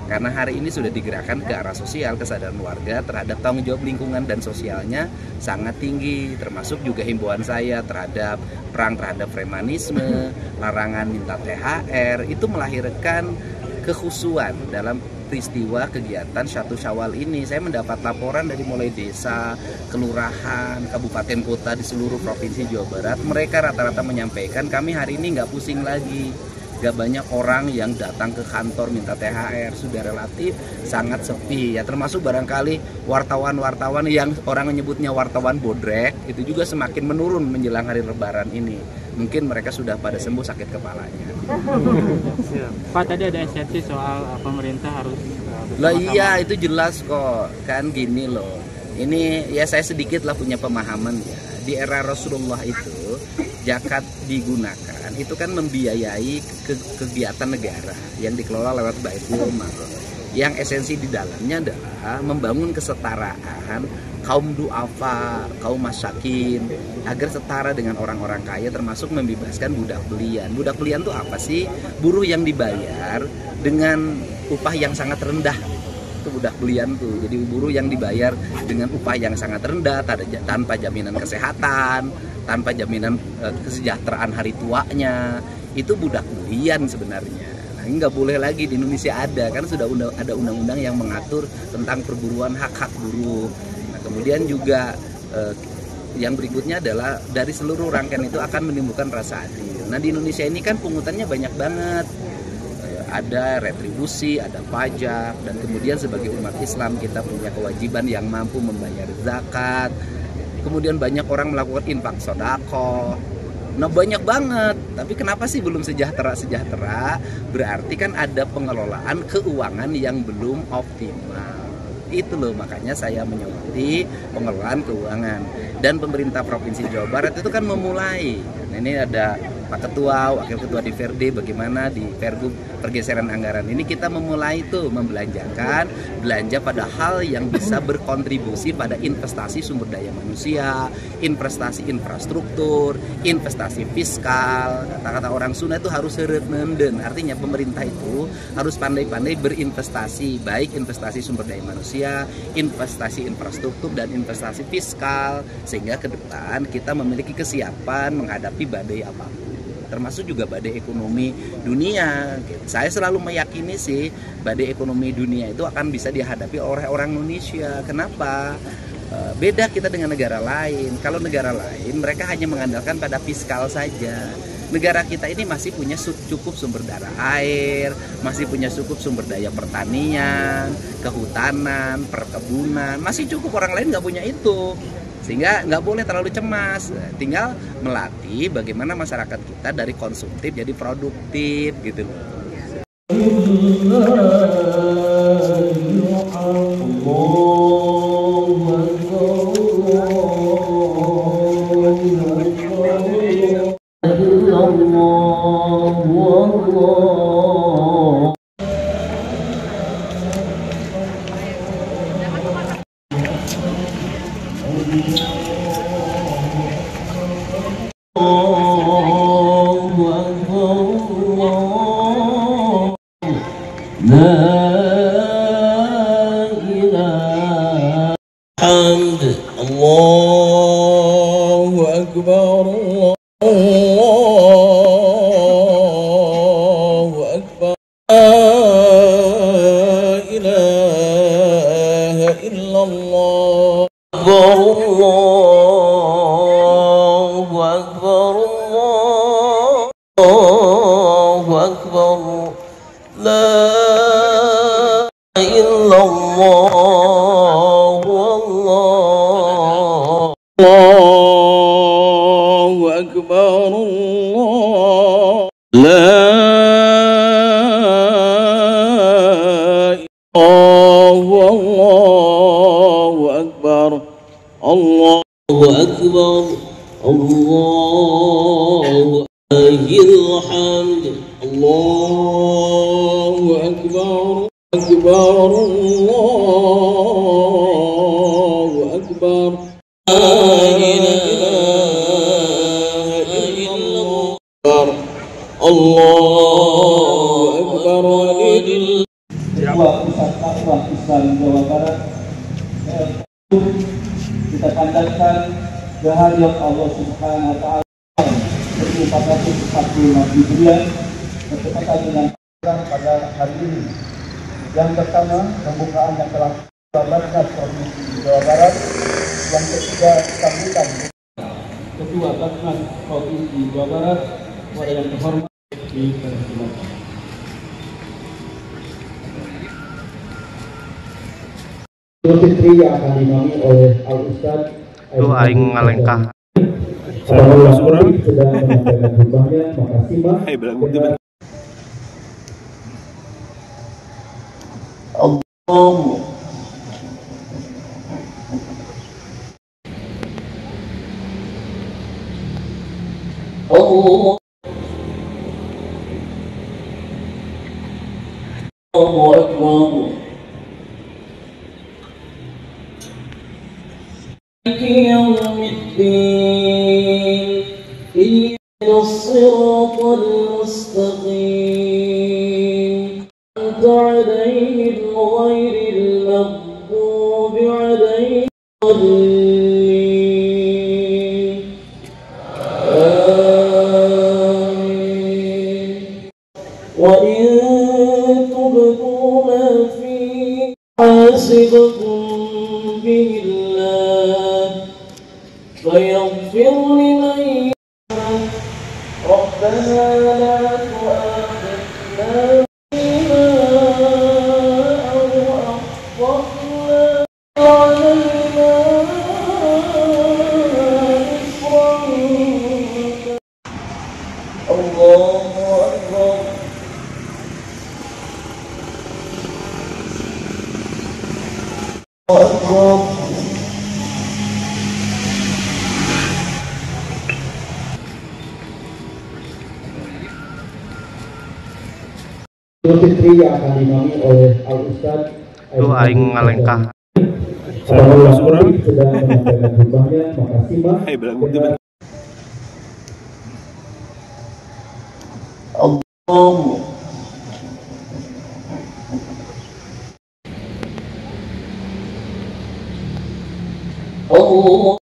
Karena hari ini sudah digerakkan ke arah sosial, kesadaran warga terhadap tanggung jawab lingkungan dan sosialnya sangat tinggi. Termasuk juga himbauan saya terhadap perang terhadap premanisme, larangan minta THR, itu melahirkan kekhusuan dalam peristiwa kegiatan 1 Syawal ini. Saya mendapat laporan dari mulai desa, kelurahan, kabupaten kota di seluruh provinsi Jawa Barat. Mereka rata-rata menyampaikan kami hari ini nggak pusing lagi. Gak banyak orang yang datang ke kantor minta THR, sudah relatif sangat sepi ya, termasuk barangkali wartawan-wartawan yang orang menyebutnya wartawan bodrek itu juga semakin menurun menjelang hari Lebaran ini. Mungkin mereka sudah pada sembuh sakit kepalanya. Pak, tadi ada esensi soal pemerintah harus lah iya, itu jelas kok. Kan gini loh. Ini ya saya sedikit lah punya pemahaman ya. Di era Rasulullah itu zakat digunakan itu kan membiayai kegiatan negara yang dikelola lewat Baitul Mal. Yang esensi di dalamnya adalah membangun kesetaraan kaum duafa, kaum masakin agar setara dengan orang-orang kaya, termasuk membebaskan budak belian. Budak belian itu apa sih? Buruh yang dibayar dengan upah yang sangat rendah. Itu budak belian tuh. Jadi buruh yang dibayar dengan upah yang sangat rendah, tanpa jaminan kesehatan, tanpa jaminan kesejahteraan hari tuanya. Itu budak belian sebenarnya. Nah, ini nggak boleh lagi di Indonesia ada, kan sudah ada undang-undang yang mengatur tentang perburuan hak-hak buruh. Nah, kemudian juga yang berikutnya adalah dari seluruh rangkaian itu akan menimbulkan rasa adil. Nah, di Indonesia ini kan pungutannya banyak banget. Ada retribusi, ada pajak, dan kemudian sebagai umat Islam kita punya kewajiban yang mampu membayar zakat. Kemudian banyak orang melakukan infak sodako. Nah, banyak banget. Tapi kenapa sih belum sejahtera? Berarti kan ada pengelolaan keuangan yang belum optimal. Itu loh, makanya saya menyoroti pengelolaan keuangan. Dan pemerintah Provinsi Jawa Barat itu kan memulai. Nah, ini ada Pak Ketua, Wakil Ketua DPRD, bagaimana di Pergub pergeseran anggaran ini kita memulai tuh belanja pada hal yang bisa berkontribusi pada investasi sumber daya manusia, investasi infrastruktur, investasi fiskal. Kata-kata orang Sunda itu harus seureut neundeun. Artinya pemerintah itu harus pandai-pandai berinvestasi, baik investasi sumber daya manusia, investasi infrastruktur, dan investasi fiskal, sehingga ke depan kita memiliki kesiapan menghadapi badai apapun, termasuk juga badai ekonomi dunia. Saya selalu meyakini sih badai ekonomi dunia itu akan bisa dihadapi oleh orang Indonesia. Kenapa? Beda kita dengan negara lain. Kalau negara lain mereka hanya mengandalkan pada fiskal saja. Negara kita ini masih punya cukup sumber daya air, masih punya cukup sumber daya pertanian, kehutanan, perkebunan, masih cukup. Orang lain nggak punya itu. Sehingga nggak boleh terlalu cemas, tinggal melatih bagaimana masyarakat kita dari konsumtif jadi produktif gitu loh. Allahu Akbar, Allahu Akbar, la ilaha illallah, Allahu Akbar, Allahu Akbar, la illallah. Allahu Akbar, Allah, la Allahu Akbar, Allahu Akbar, Allahu Alhamd, Allahu Akbar, Akbar, Allahu Akbar. Allahu Akbar. Ketua Pusat Dakwah Islam Jawa Barat. Kita panjatkan kehadirat Allah Subhanahu wa taala 1445 Hijriah bertepatan dengan pada hari ini. Yang pertama, pembukaan yang telah dilaksanakan Provinsi Jawa Barat. Yang ketiga, sambutan Ketua Basnas Provinsi Jawa Barat kepada yang terhormat dipersilakan. Idul Fitri yang akan diimami oleh Al Ustaz aing ngalengkah. Allah sudah menyampaikan khutbahnya, maka simak dengan Allah. Allah. Allahu Akbar. يوم الدين إهدنا الصراط المستقيم أنعمت عليهم غير المغضوب عليهم الضالين آمين. وإن تبدوا ما في حاسبكم به فيغفر لمن يشاء. ربنا لا تؤاخذنا بما أو أخطأنا علينا إصرا. الله أكبر. الله أكبر. Idul Fitri yang akan diimami oleh Al Ustaz Aing ngalengkah. Allah sudah menyampaikan khutbahnya, maka simak dengan Allah. Allah.